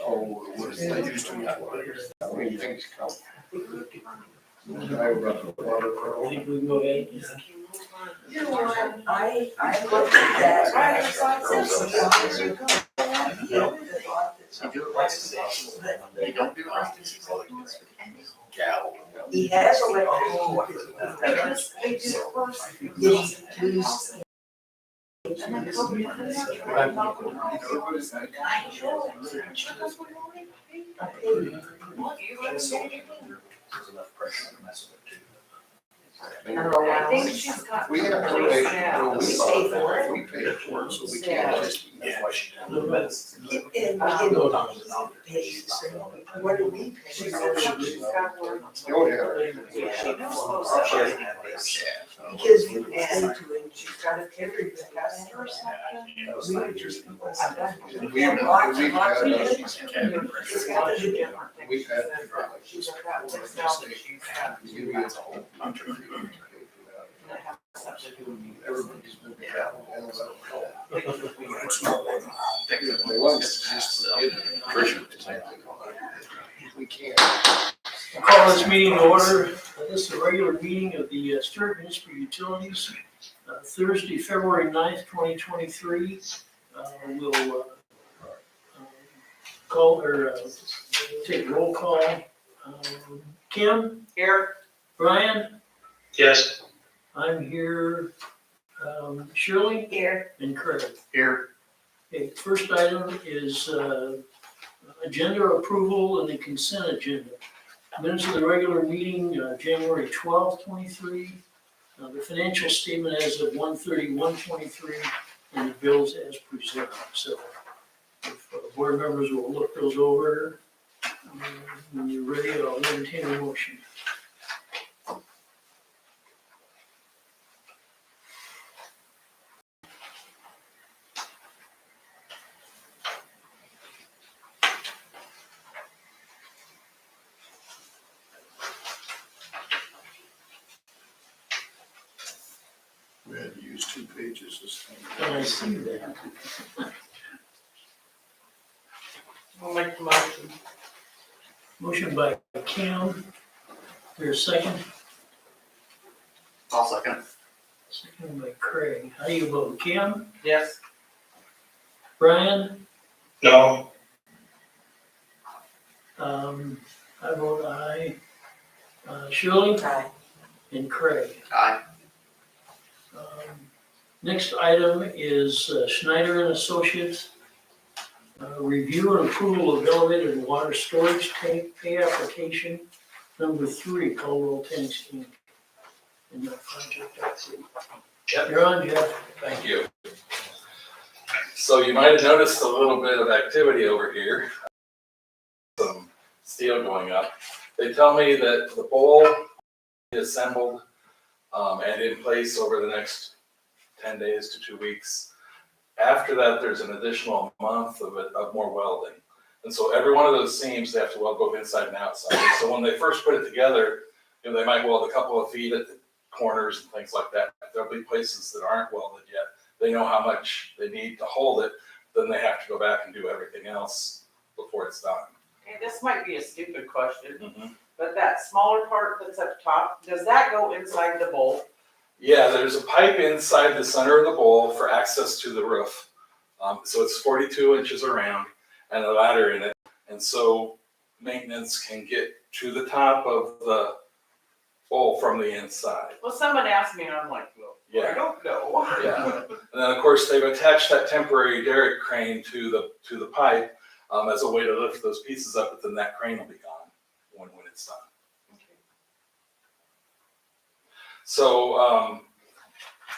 Oh, what is they used to have? How many things count? I run the water I think we can go ahead. You know what, I looked at that. They don't do gal. He has electricity. Did he lose? There's enough pressure to mess with it too. I think she's got. We have to pay, well, we pay for it, we pay for it, so we can't just. Yeah. That's why she And we didn't pay, so what do we pay? She's got one. Oh, yeah. She knows. Because we add to it, she's got a carry the customer. We have lots and lots of It's got to be different. We've had. She's got one now that she's got. Maybe it's a whole bunch of people to pay for that. Everybody's been traveling. They want us just to get pressure. We can't. I'll call this meeting to order. This is a regular meeting of the Stuart Utilities, Thursday, February 9th, 2023. We'll call or take roll call. Kim? Here. Brian? Yes. I'm here. Shirley? Here. And Craig. Here. Okay, first item is agenda approval and the consent agenda. Minutes of the regular meeting, January 12th, 23. The financial statement as of 1/31/23, and the bills as presented. So if board members will look those over, when you're ready, I'll entertain a motion. We had to use 2 pages this time. And I see that. I'll make the motion. Motion by Kim. There's a second. I'll second. Second by Craig. How do you vote? Kim? Yes. Brian? No. I vote aye. Shirley? Aye. And Craig. Aye. Next item is Schneider and Associates. Review and approval of elevated water storage tank pay application number 3, Caldwell Tanks Inc. In the project update. Yep. You're on, Jeff. Thank you. So you might have noticed a little bit of activity over here. Some steel going up. They tell me that the bowl is assembled and in place over the next 10 days to 2 weeks. After that, there's an additional month of more welding. And so every one of those seams, they have to weld both inside and outside. And so when they first put it together, they might weld a couple of feet at the corners and things like that. There'll be places that aren't welded yet. They know how much they need to hold it, then they have to go back and do everything else before it's done. Okay, this might be a stupid question, Mm-hmm. but that smaller part that's up top, does that go inside the bowl? Yeah, there's a pipe inside the center of the bowl for access to the roof. So it's 42 inches around and a ladder in it. And so maintenance can get to the top of the bowl from the inside. Well, someone asked me and I'm like, well, I Yeah. don't know. Yeah. And then of course they've attached that temporary derrick crane to the pipe as a way to lift those pieces up, but then that crane will be gone when it's done. So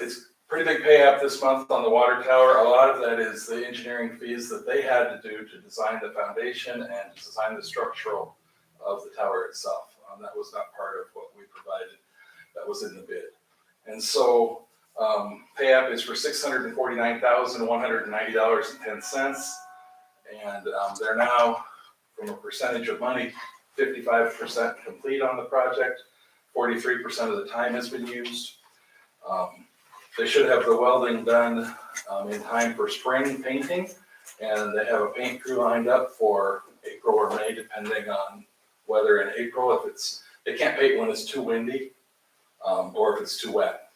it's a pretty big pay app this month on the water tower. A lot of that is the engineering fees that they had to do to design the foundation and to design the structural of the tower itself. That was not part of what we provided. That was in the bid. And so pay app is for $649,190.10. And they're now, from a percentage of money, 55% complete on the project. 43% of the time has been used. They should have the welding done in time for spring painting, and they have a paint crew lined up for April or May, depending on weather in April. They can't paint when it's too windy, or if it's too wet.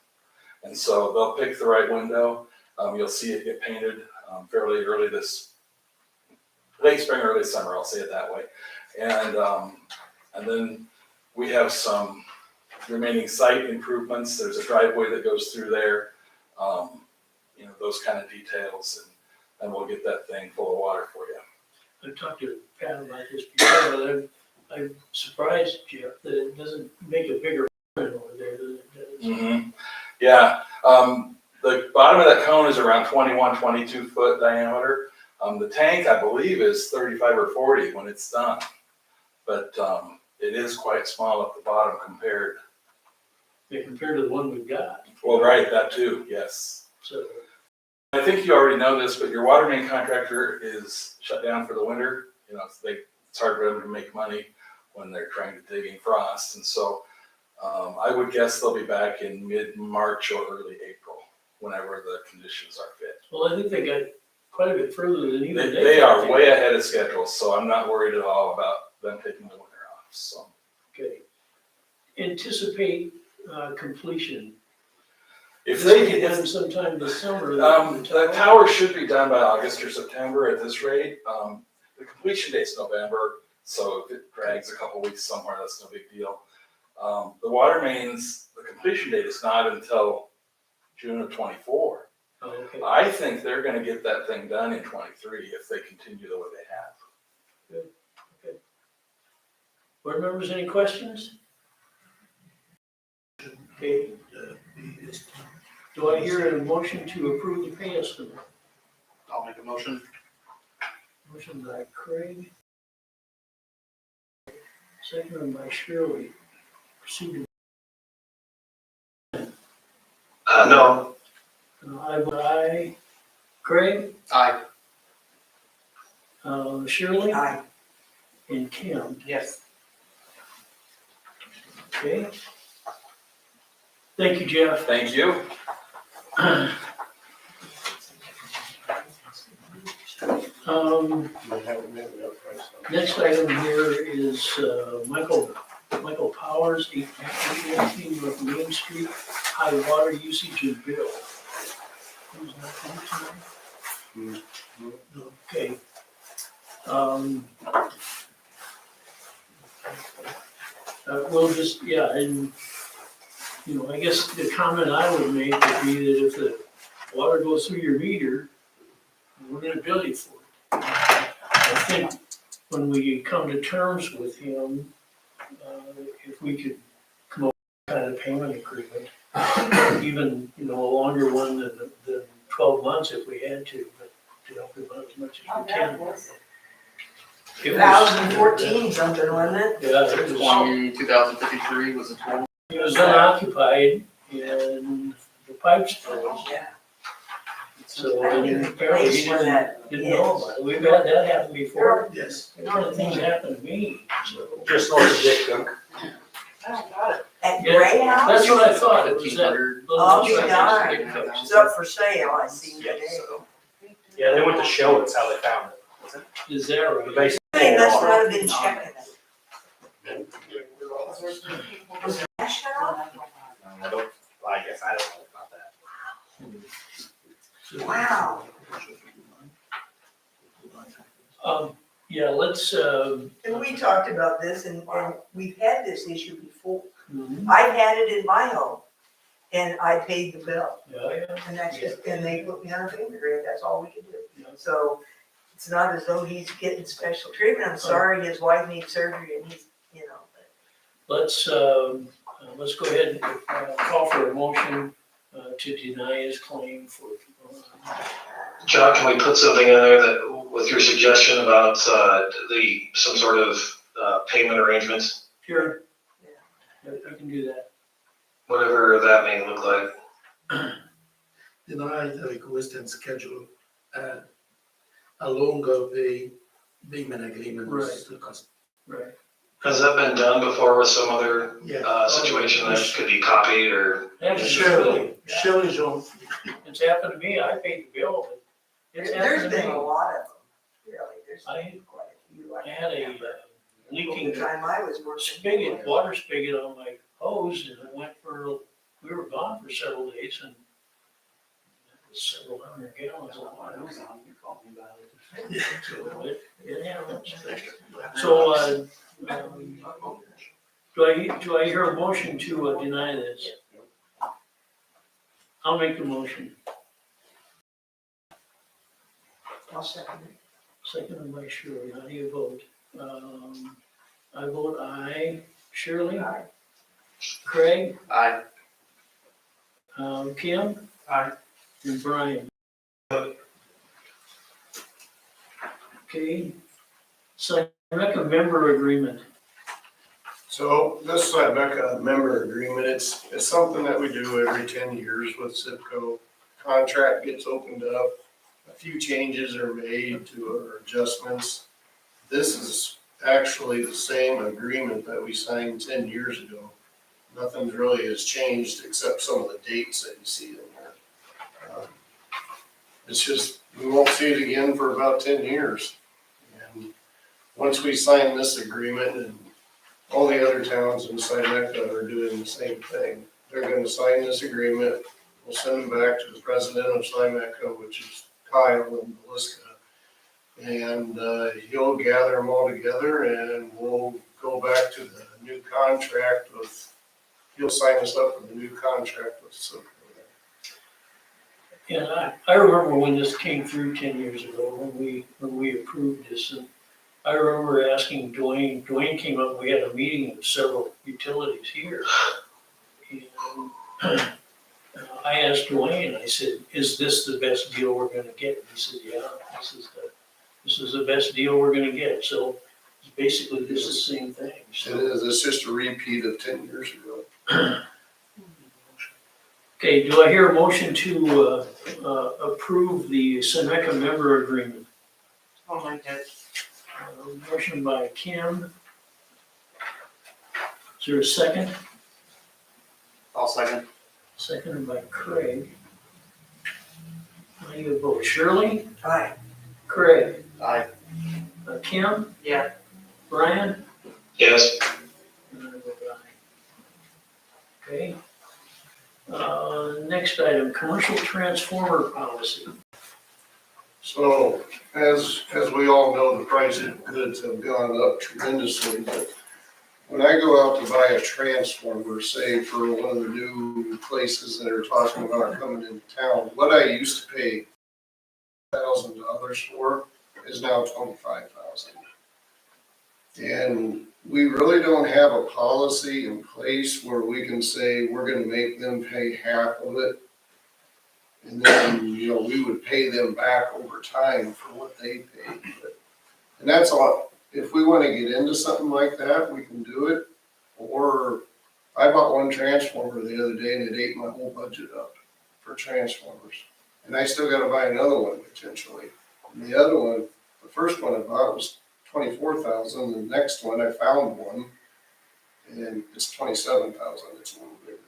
And so they'll pick the right window. You'll see it get painted fairly early late spring, early summer, I'll say it that way. And then we have some remaining site improvements. There's a driveway that goes through there, those kind of details, and we'll get that thing full of water for you. I've talked to Pat about this before, but I'm surprised, Jeff, that it doesn't make a bigger footprint over there than it does. Mm-hmm. Yeah, the bottom of that cone is around 21, 22 foot diameter. The tank, I believe, is 35 or 40 when it's done, but it is quite small at the bottom compared. Yeah, compared to the one we've got. Well, right, that too, yes. So, I think you already know this, but your water main contractor is shut down for the winter. It's hard for them to make money when they're trying to dig in frost, and so I would guess they'll be back in mid-March or early April, whenever the conditions are fit. well, I think they got quite a bit further than even They are way ahead of schedule, so I'm not worried at all about them taking the winter off, so. Okay. Anticipate completion. If This will they, be done sometime this summer. the tower should be done by August or September at this rate. The completion date's November, so if it drags a couple weeks somewhere, that's no big deal. The water mains, the completion date is not until June of '24. Oh, okay. I think they're gonna get that thing done in '23 if they continue the way they have. Board members, any questions? Okay. Do I hear a motion to approve the pay estimate? I'll make a motion. Motion by Craig. Second by Shirley. Proceed. No. I vote aye. Craig? Aye. Shirley? Aye. And Kim? Yes. Okay. Thank you, Jeff. Thank you. Next item here is Michael Powers, 818 North Main Street, high water usage and bill. Who's not here tonight? Okay. We'll just, and, I guess the comment I would make would be that if the water goes through your meter, we're gonna bill you for it. I think when we come to terms with him, if we could come up with kind of payment agreement, even, a longer one than 12 months if we had to, but to help him out as much as we can. It was- 2014 something, wasn't it? Yeah, it was, 2053 was the total. it was unoccupied and the pipes froze. Yeah. So I knew and the apparently place he where that didn't know is. about it. We've had that happen before. Yes. That kind of things happen to me, so. Just north of Dick Cook. Oh, got it. At Yeah, Gray House? That's what I thought, it was that. 1500. Oh, little God. structure. It's up for sale, I see today. Yeah, they went to show us how they found it. Is that right? The base. They must not have been checking it. Was that shut off? I guess I don't know about that. Wow. Yeah, let's, And we talked about this and we've had this issue before. mhm. I've had it in my home and I paid the bill. Yeah. And that's just, and they put me on a payment agreement, that's all we could do. Yeah. So it's not as though he's getting special treatment. I'm sorry, his wife needs surgery and he's, Let's go ahead and call for a motion to deny his claim for. John, can we put something in there that, with your suggestion about, some sort of, payment arrangements, Sure. Yeah, I can do that. whatever that may look like? Deny the request and schedule a longer payment agreement Right. with the customer. Right. Has that been done before with some other, Yeah. situation that could be copied or? Actually, Surely. Shelley's on. It's happened to me, I paid the bill, but it's There's happened to been a me. lot of them, really, there's I- been quite a few. I had a leaking The time I was working. spigot, water spigot on my hose, and it went for, we were gone for several days, and it was several hundred gallons of water. So it happens. So, do I hear a motion to deny this? I'll make the motion, I'll second it. seconded by Shirley, how do you vote? I vote aye, Shirley, Aye. Craig, Aye. Kim? Aye. And Brian. Okay, so rec a member agreement. So this Tribeca member agreement, it's something that we do every 10 years with Zipco. Contract gets opened up, a few changes are made to our adjustments. This is actually the same agreement that we signed 10 years ago. Nothing really has changed except some of the dates that you see in there. It's just, we won't see it again for about 10 years. And once we sign this agreement, and all the other towns in Sineca are doing the same thing. They're gonna sign this agreement, we'll send them back to the president of Sineca, which is Kyle and Melissa. And he'll gather them all together and we'll go back to the new contract with, he'll sign us up for the new contract with Silver. And I remember when this came through 10 years ago, when we approved this, and I remember asking Dwayne came up, we had a meeting with several utilities here. And I asked Dwayne, I said, is this the best deal we're gonna get? He said, yeah, this is the best deal we're gonna get. So basically, this is the same thing. It So, is, it's just a repeat of 10 years ago. okay, do I hear a motion to approve the Seneca member agreement? Oh my God. Motion by Kim. Is there a second? I'll second. Seconded by Craig. How do you vote? Shirley? Aye. Craig? Aye. Kim? Yeah. Brian? Yes, And I vote aye. Okay. Next item, commercial transformer policy. So, as we all know, the price of goods have gone up tremendously, but when I go out to buy a transformer, say for one of the new places that are talking about coming into town, what I used to pay $1,000 for is now $25,000. And we really don't have a policy in place where we can say we're gonna make them pay half of it. And then, we would pay them back over time for what they paid. And that's all, if we wanna get into something like that, we can do it. Or, I bought one transformer the other day and it ate my whole budget up for transformers. And I still gotta buy another one potentially. And the other one, the first one I bought was 24,000, the next one I found one, and it's 27,000, it's a little bigger.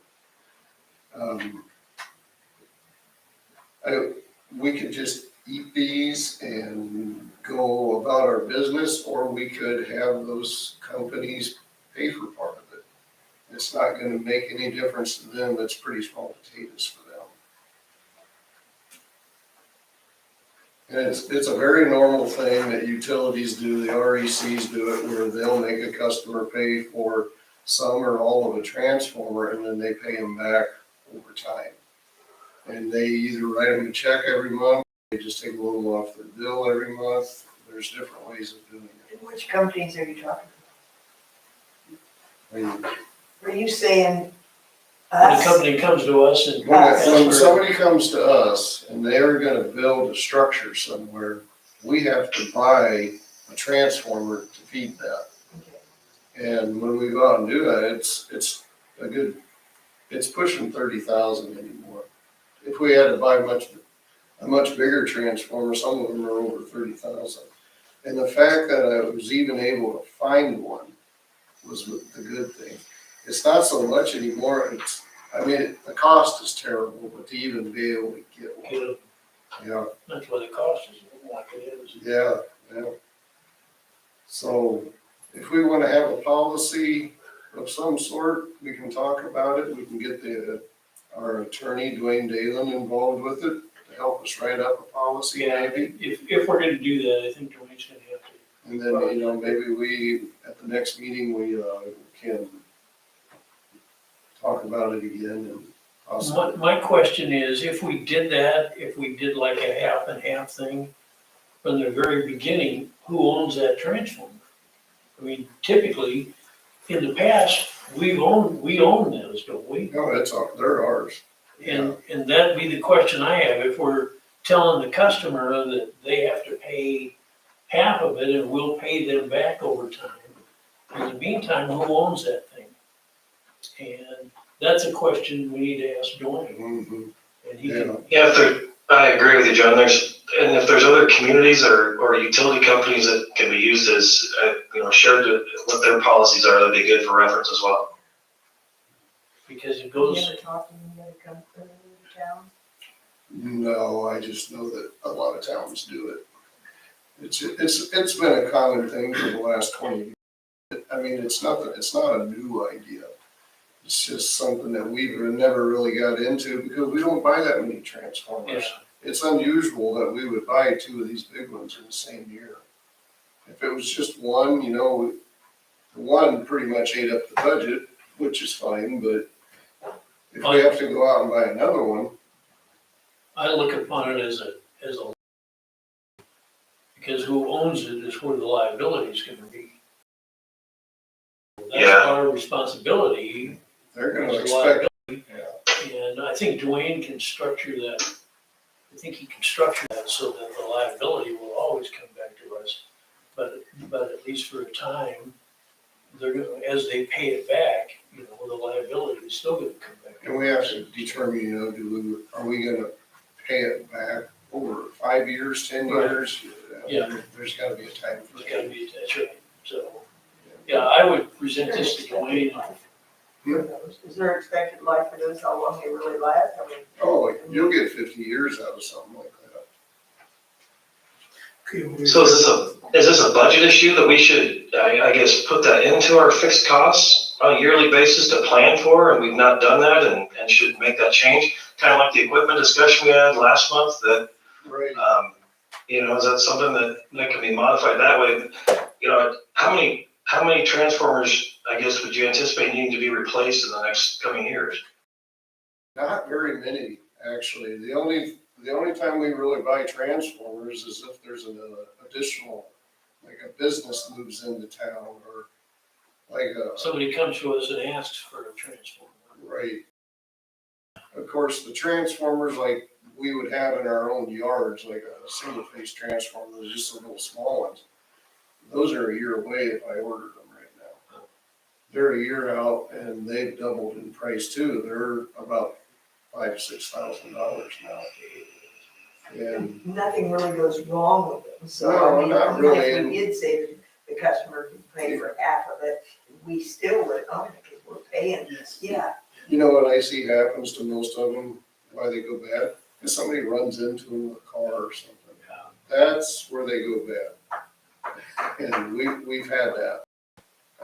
We could just eat these and go about our business, or we could have those companies pay for part of it. It's not gonna make any difference to them, it's pretty small potatoes for them. And it's a very normal thing that utilities do, the RECs do it, where they'll make a customer pay for some or all of a transformer, and then they pay them back over time. And they either write them a check every month, they just take a little off their bill every month. There's different ways of doing it. And which companies are you talking I mean, about? Are you saying When the us? company comes to us and when somebody comes to us and they're gonna build a structure somewhere, we have to buy a transformer to feed that. And when we go out and do that, it's pushing 30,000 anymore. If we had to buy a much bigger transformer, some of them are over 30,000. And the fact that I was even able to find one was the good thing. It's not so much anymore, I mean, the cost is terrible, but to even be able to get one, Get it. yeah, That's why the cost is like it is. yeah, yeah. So if we wanna have a policy of some sort, we can talk about it, we can get our attorney Dwayne Dalen involved with it to help us write up a policy Yeah, maybe. if we're gonna do that, I think Dwayne's gonna have to. And then, you know, maybe we, at the next meeting, we, can talk about it again and possibly. My question is, if we did that, if we did like a half and half thing from the very beginning, who owns that transformer? I mean, typically, in the past, we own those, don't we? No, they're ours. And that'd be the question I have, if we're telling the customer that they have to pay half of it and we'll pay them back over time. In the meantime, who owns that thing? And that's a question we need to ask Dwayne, Mhm. and he can, Yeah, I agree with you, John. And if there's other communities or utility companies that can be used as, shared what their policies are, that'd be good for reference as well. because it You goes, ever talk to any other company in town? No, I just know that a lot of towns do it. It's been a common thing for the last 20 years. I mean, it's not a new idea. It's just something that we've never really got into because we don't buy that many transformers. yeah, It's unusual that we would buy two of these big ones in the same year. If it was just one, the one pretty much ate up the budget, which is fine, but if we have to go out and buy another one, I look upon it as a, because who owns it is where the liability is gonna be. That's Yeah. our responsibility, they're gonna is the expect, liability. And I think Dwayne can structure that, I think he can structure that so that the liability will always come back to us. But at least for a time, they're gonna, as they pay it back, the liability is still gonna come back. and we have to determine, are we gonna pay it back over 5 years, 10 Right. years? Yeah. There's gotta be a time for There's gotta it. be, that's right, so, yeah, I would present this to Dwayne. Is there expected life for those, how long they really last? I mean, Oh, you'll get 50 years out of something like that. So is this a budget issue that we should, I guess, put that into our fixed costs on a yearly basis to plan for, and we've not done that and should make that change? Kind of like the equipment discussion we had last month, that, Right. is that something that can be modified that way? How many transformers, I guess, would you anticipate needing to be replaced in the next coming years? Not very many, actually. The only time we really buy transformers is if there's an additional, like a business moves into town or like Somebody comes to us and asks for a transformer. right. Of course, the transformers like we would have in our own yards, like a single phase transformer, just the little small ones. Those are a year away if I ordered them right now. They're a year out and they've doubled in price too. They're about $5,000-6,000 now. And nothing really goes wrong with them, so No, I mean, not even really. if we did say that the customer could pay for half of it, we still would own it because we're paying, yeah. you know what I see happens to most of them, why they go bad? If somebody runs into them with a car or something. That's where they go bad. And we've had that.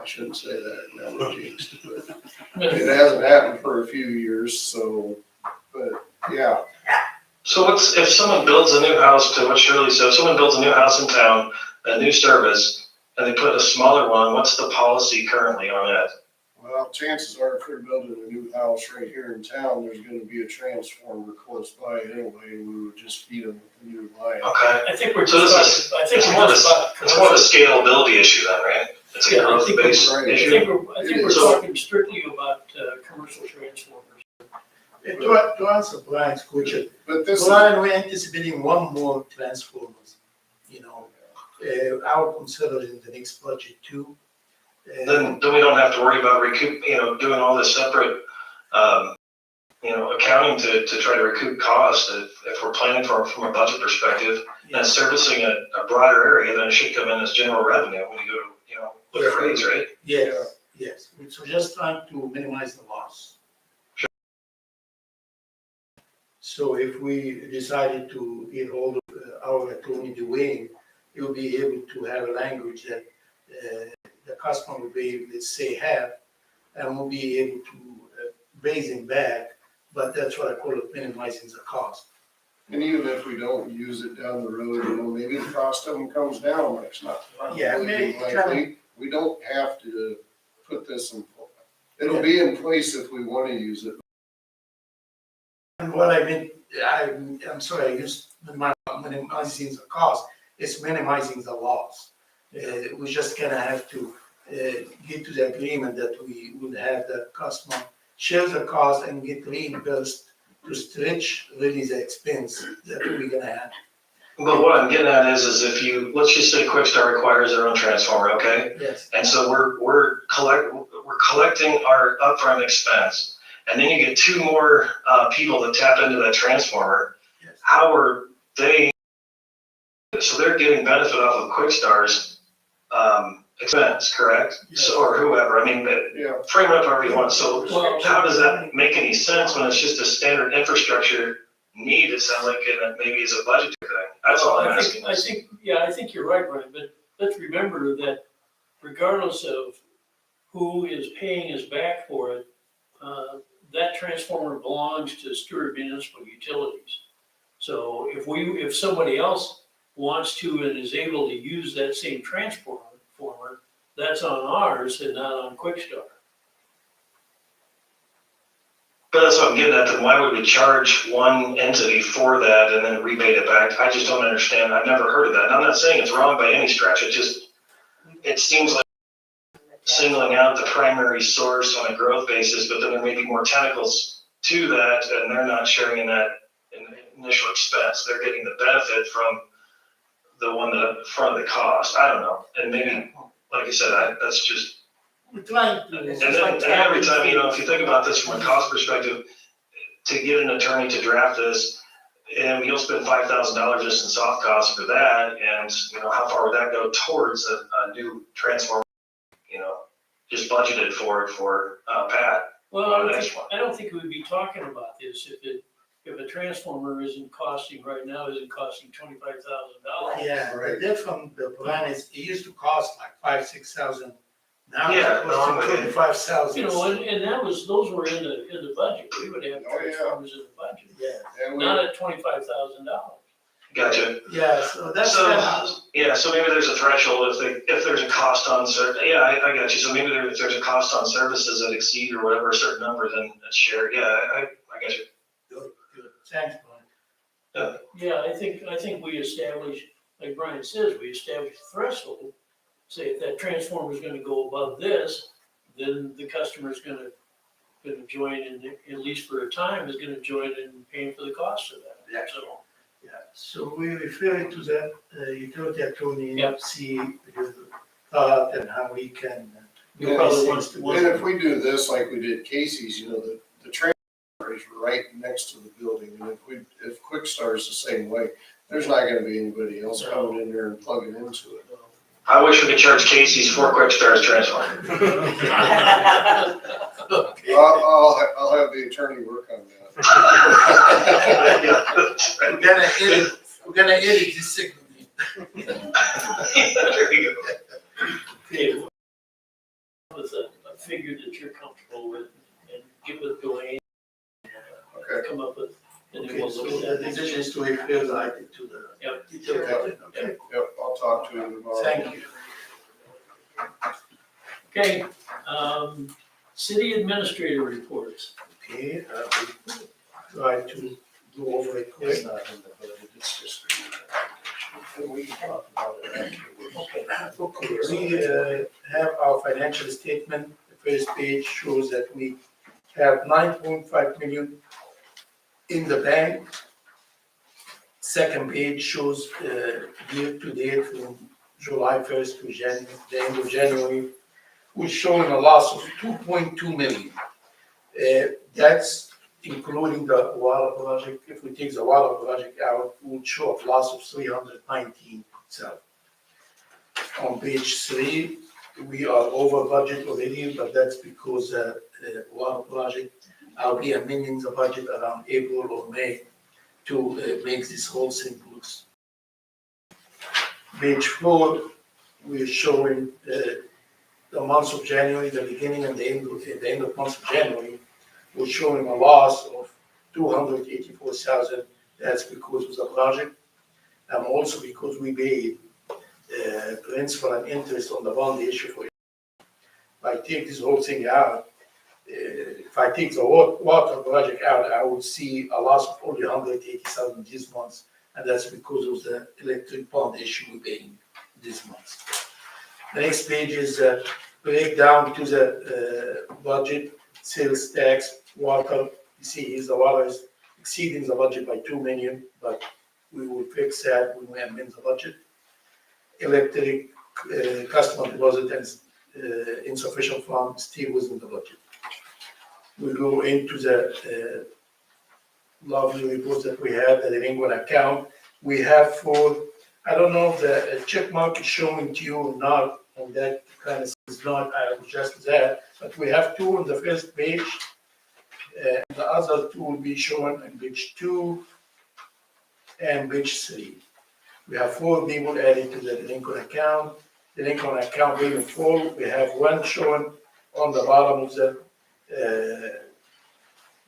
I shouldn't say that, now we're jinxed, but it hasn't happened for a few years, so, but yeah. So if someone builds a new house, to what Shirley said, if someone builds a new house in town, a new service, and they put a smaller one, what's the policy currently on that? Well, chances are if they're building a new house right here in town, there's gonna be a transformer close by anyway, and we would just feed them with a new line. Okay. I think we're So this just, I think It's we're more of a, just about. it's more of a scalability issue then, right? It's a Yeah, I growth think we're based right. I issue. think we're So- talking strictly about, commercial transformers. To answer Brian's question, But this is, Brian, we're anticipating one more transformers, I would consider it in the next budget too. Then we don't have to worry about doing all this separate, accounting to try to recoup costs. If we're planning from a budget perspective and servicing a broader area, then it should come in as general revenue when you go to, with a raise, right? Yes, we're just trying to minimize the loss. So if we decided to get hold of our attorney, Dwayne, he'll be able to have a language that the customer will be able to say have, and we'll be able to raise him back, but that's what I call it minimizing the cost. And even if we don't use it down the road, maybe the cost of them comes down, but it's not Yeah, probably maybe likely. We don't have to put this in, it'll be in place if we wanna use it. And what I meant, I'm sorry, I used minimizing the cost, it's minimizing the loss. We just gonna have to get to the agreement that we would have the customer share the cost and get reimbursed to stretch really the expense that we're gonna have. But what I'm getting at is if you, let's just say Quickstar requires their own transformer, okay? Yes. And so we're collecting our upfront expense. And then you get two more people that tap into that transformer. Yes. How are they, so they're getting benefit off of Quickstar's expense, correct? Yes. So, or whoever, I mean, Yeah, frame it up however you want. So Well, how does that make any sense when it's just a standard infrastructure need? It sounds like it maybe is a budget thing. That's all I'm asking. I think you're right, Brian, but let's remember that regardless of who is paying us back for it, that transformer belongs to Stuart Municipal Utilities. So if somebody else wants to and is able to use that same transformer, that's on ours and not on Quickstar. But that's what I'm getting at, then why would we charge one entity for that and then rebate it back? I just don't understand. I've never heard of that. And I'm not saying it's wrong by any stretch. It seems like singling out the primary source on a growth basis, but then there may be more tentacles to that and they're not sharing in that initial expense. They're getting the benefit from the one that up front of the cost. I don't know. And maybe, like I said, that's just. We're trying to. And every time, if you think about this from a cost perspective, to get an attorney to draft this, and you'll spend $5,000 just in soft costs for that, and how far would that go towards a new transformer? Just budgeted for Pat. Well, on the next one. I don't think we'd be talking about this if a transformer isn't costing $25,000. Yeah, the difference, the plan is, it used to cost like $5,000-6,000. Now Yeah, it's costing $25,000. And those were in the budget. We would have Oh, yeah. transformers in the budget, Yeah, and not at $25,000. Gotcha. yeah, so that's. So maybe there's a threshold if there's a cost on I got you. So maybe if there's a cost on services that exceed or whatever a certain number, then it's shared. Yeah, I got you. Good, thanks, Brian. Yeah, I think we establish, like Brian says, we establish a threshold. Say if that transformer is gonna go above this, then the customer's gonna join in, at least for a time, is gonna join in paying for the cost of that. Yeah. So, Yeah, so we refer to that utility attorney, Yep. see his thought and how we can. You probably want to- and if we do this like we did Casey's, the transformer is right next to the building. And if Quickstar is the same way, there's not gonna be anybody else coming in there and plugging into it. I wish we could charge Casey's for Quickstar's transformer. I'll have the attorney work on that. We're gonna edit this segment. There you go. Okay, with a figure that you're comfortable with and get with Dwayne. Okay. Come up with, and then Okay, we'll so look the at that. decision is to refer like it to the. Yep. utility attorney, okay? Yep, I'll talk to him tomorrow. Thank you. Okay, city administrator reports. Okay, we try to go over it quick. It's just. We talk about it afterwards. Okay, we have our financial statement. The first page shows that we have 9.5 million in the bank. Second page shows year to date from July 1st to the end of January. We're showing a loss of 2.2 million. That's including the water project. If we take the water project out, we'll show a loss of 319. So on page 3, we are over budget already, but that's because the water project, I'll be amending the budget around April or May to make this whole thing looks. Page 4, we're showing the months of January, the beginning and the end of month of January, we're showing a loss of 284,000. That's because of the project, and also because we paid principal and interest on the bond issue for. If I take this whole thing out, if I take the water project out, I would see a loss of only 180,000 this month, and that's because of the electric bond issue we're paying this month. The next page is breakdown to the budget, sales tax, water. You see, here the water is exceeding the budget by 2 million, but we will fix that when we amend the budget. Electric, customer deposit and insufficient funds still within the budget. We go into the lovely report that we have, the delinquent account. We have I don't know if the check mark is showing to you or not, and that kind of is not, I adjust that, but we have 2 on the first page. The other 2 will be shown on page 2 and page 3. We have 4 people added to the delinquent account. Delinquent account being full, we have 1 shown on the bottom of the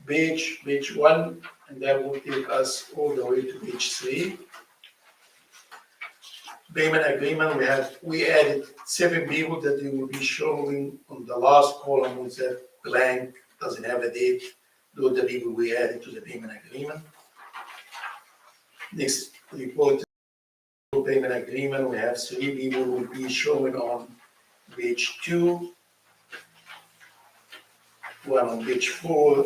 page 1, and that will take us all the way to page 3. Payment agreement, we added 7 people that we will be showing on the last column with the blank, doesn't have a date. Those are the people we added to the payment agreement. Next report, payment agreement, we have 3 people will be showing on page 2, 1 on page 4,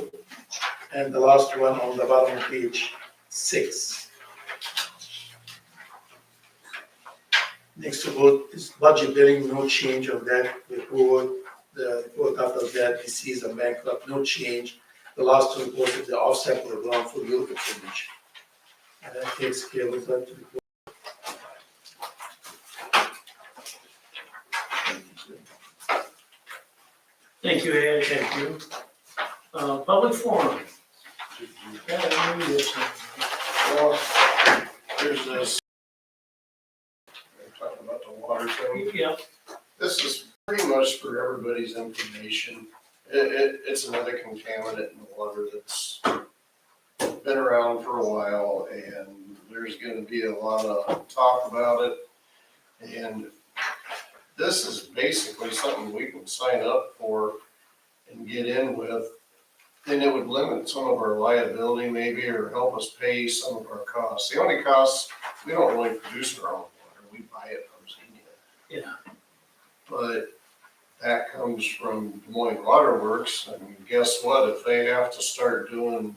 and the last one on the bottom of page 6. Next report is budget billing, no change of that report. The report after that, disease and bankrupt, no change. The last report is the offset program for your information. And that takes care of that report. Thank you, Ed, thank you. Public forum. Yeah, maybe this one. Well, there's this. We're talking about the water thing. Yeah, This is pretty much for everybody's information. It's another contaminant in the water that's been around for a while, and there's gonna be a lot of talk about it. And this is basically something we can sign up for and get in with. And it would limit some of our liability maybe, or help us pay some of our costs. The only costs, we don't really produce our own water, we buy it from Xenia. yeah. But that comes from Des Moines Water Works, and guess what, if they have to start doing,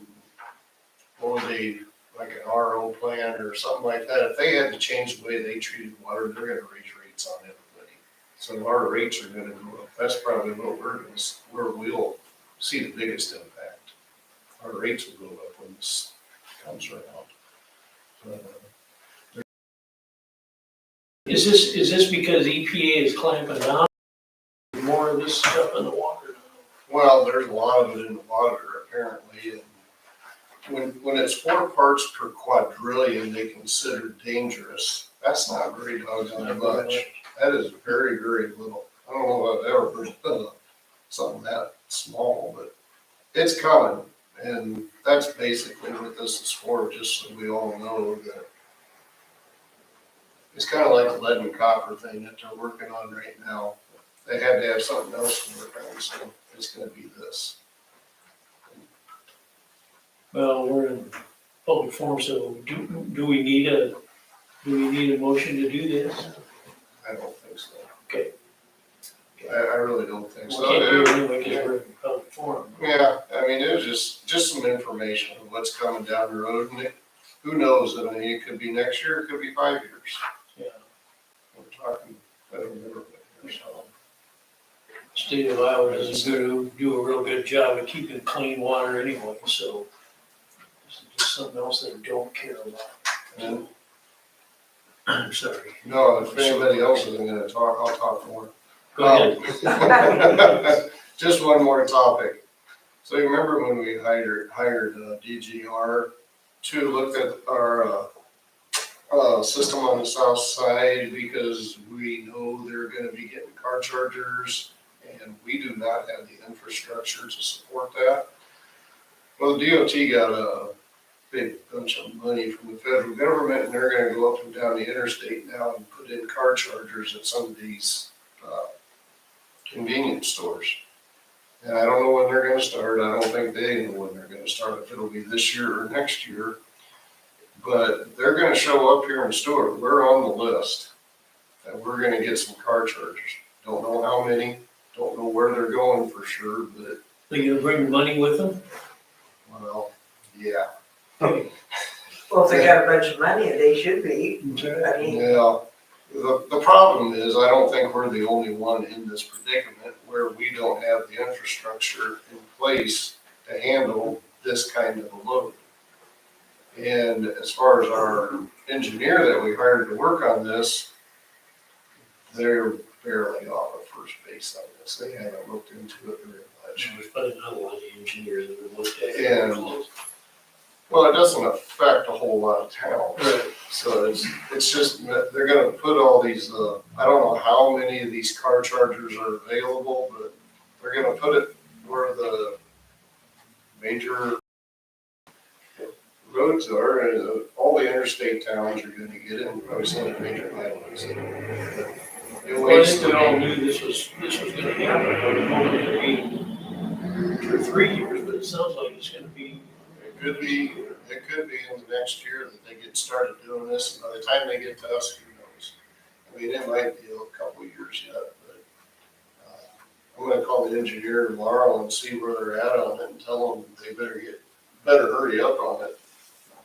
like an RO plant or something like that, if they had to change the way they treated water, they're gonna raise rates on everybody. So our rates are gonna go up, that's probably where we'll see the biggest impact. Our rates will go up when this comes around. Is this because EPA is clamping down more of this stuff in the water? Well, there's a lot of it in the water apparently, and when it's 4 parts per quadrillion, they consider dangerous. That's not very doggone much. That is very, very little. I don't know if I've ever heard of something that small, but it's coming. And that's basically what this is for, just so we all know that it's kind of like the lead and copper thing that they're working on right now. They had to have something else to work on, so it's gonna be this. Well, we're in public forum, so do we need a motion to do this? I don't think so. Okay. I really don't think We so. can't do it anyway because we're in public forum. Yeah, I mean, it was just some information of what's coming down the road, and who knows, I mean, it could be next year, it could be 5 years. Yeah. We're talking, I don't remember what years. State of Iowa doesn't do a real good job of keeping clean water anyway, so this is just something else they don't care about. And, I'm sorry. no, if anybody else isn't gonna talk, I'll talk more. Go ahead. Just one more topic. So you remember when we hired DGR too, looked at our, system on the south side because we know they're gonna be getting car chargers and we do not have the infrastructure to support that. Well, the DOT got a big bunch of money from the federal government and they're gonna go up and down the interstate now and put in car chargers at some of these, convenience stores. And I don't know when they're gonna start. I don't think they know when they're gonna start, if it'll be this year or next year. But they're gonna show up here in Stuart. We're on the list. And we're gonna get some car chargers. Don't know how many, don't know where they're going for sure, but, Are you gonna bring money with them? well, yeah. Well, if they got a bunch of money, they should be. I mean, Yeah. The problem is, I don't think we're the only one in this predicament where we don't have the infrastructure in place to handle this kind of a load. And as far as our engineer that we hired to work on this, they're barely off of first base on this. They haven't looked into it very much. There's probably not a lot of engineers that would look at it. And, well, it doesn't affect a whole lot of towns. Right. So it's just, they're gonna put all these, I don't know how many of these car chargers are available, but they're gonna put it where the major roads are, and all the interstate towns are gonna get it, and probably some of the major highways. Well, I think we all knew this was gonna happen. I was hoping it'd be 2 or 3 years, but it sounds like it's gonna be. It could be in the next year that they get started doing this, and by the time they get to us, who knows? I mean, it might be a couple of years yet, but, I'm gonna call the engineer tomorrow and see where they're at on it and tell them they better hurry up on it.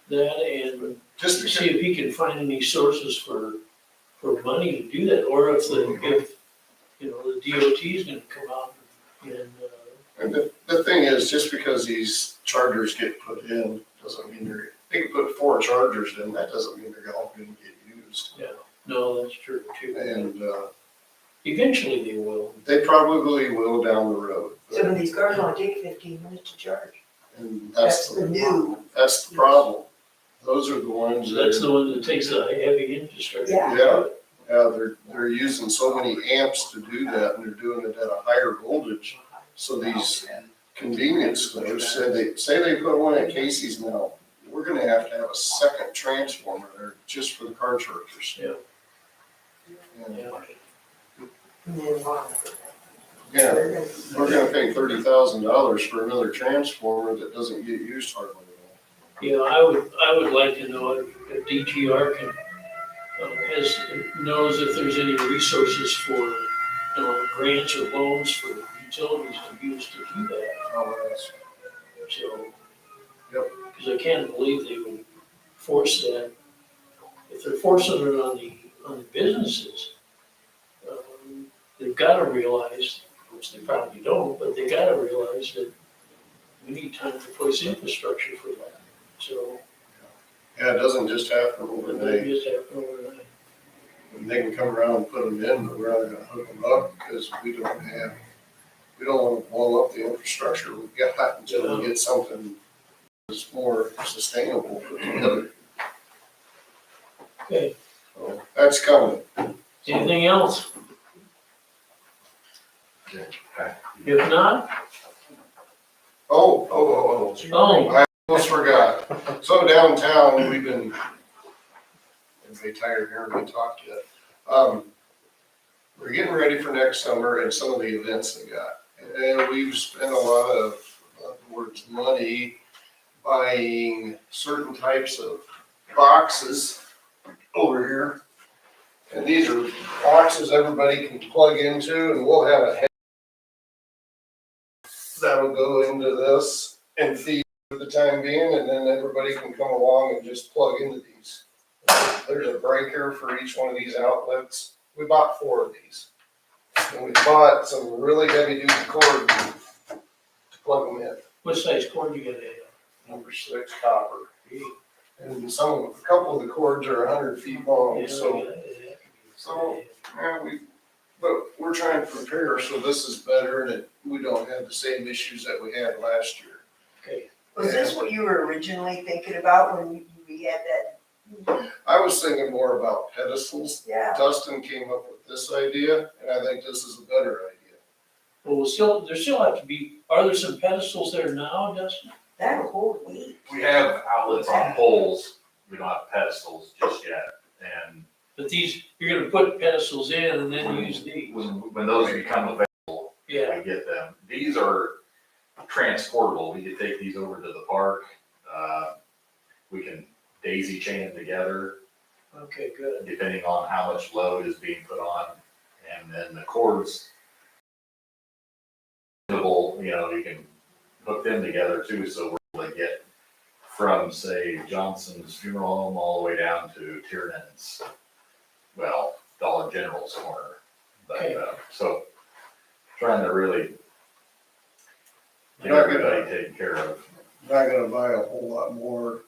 That and Just see if he can find any sources for money to do that, or if the DOT is gonna come out and, And the thing is, just because these chargers get put in, doesn't mean they can put 4 chargers in, that doesn't mean they're all gonna get used. no, that's true too. And, Eventually they will. they probably will down the road. some of these cars only take 15 minutes to charge. And That's the new. that's the problem. Those are the ones So that. that's the one that takes the heavy infrastructure. Yeah. Yeah, they're using so many amps to do that, and they're doing it at a higher voltage. So these convenience stores say they put one at Casey's now, we're gonna have to have a second transformer there just for the car chargers. Yeah. And, Yeah. And then, yeah, they're gonna- we're gonna pay $30,000 for another transformer that doesn't get used hardly at Yeah, I would like to know if DGR can, knows if there's any resources for, grants or loans for utilities to use to do that. all. Oh, that's- So. Yep. Because I can't believe they would force that. If they're forcing it on the businesses, they've gotta realize, which they probably don't, but they gotta realize that we need time to place infrastructure for that. So. Yeah, it doesn't just happen They overnight. just have to overnight. And they can come around and put them in, but we're not gonna hook them up because we don't wanna blow up the infrastructure we've got until we get something that's more sustainable put together. Okay, So that's coming. anything else? If not, Oh, oh, almost forgot. So downtown, we've been, everybody tired here, we talked yet. We're getting ready for next summer and some of the events they got. And we've spent a lot of, in other words, money buying certain types of boxes over here. And these are boxes everybody can plug into, and we'll have a head that'll go into this and feed for the time being, and then everybody can come along and just plug into these. There's a breaker for each one of these outlets. We bought 4 of these. And we bought some really heavy duty cord to plug them in. what size cord you gotta have? Number 6 copper. And a couple of the cords are 100 feet long, but we're trying to prepare so this is better and we don't have the same issues that we had last year. Okay. Was this what you were originally thinking about when we had that? I was thinking more about pedestals. Yeah, Dustin came up with this idea, and I think this is a better idea. Well, there still have to be, are there some pedestals there now, Dustin? that'll hold me. We have outlets on poles, we don't have pedestals just yet, and But these, you're gonna put pedestals in and then use these. when those become available, Yeah, we get them. These are transportable, we can take these over to the park, we can daisy chain them together, okay, good. depending on how much load is being put on, and then the cords, you can hook them together too, so we're able to get from, say, Johnson's Funeral Home all the way down to Tiernan's, well, Dollar General's corner. Okay. But, so, trying to really get Not gonna- everybody taken care of. Not gonna buy a whole lot more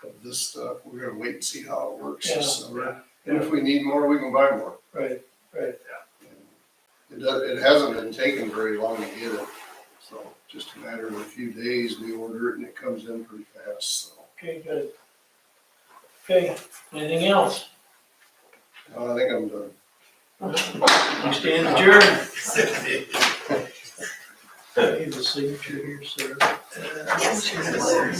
of this stuff. We're gonna wait and see how it works this Yeah. summer. And if we need more, we can buy more. Right. It hasn't been taking very long to get it, so just a matter of a few days, we order it and it comes in pretty fast, so. Okay, good. Okay, anything else? I think I'm done. You stand adjourned. Okay, the signature here, sir.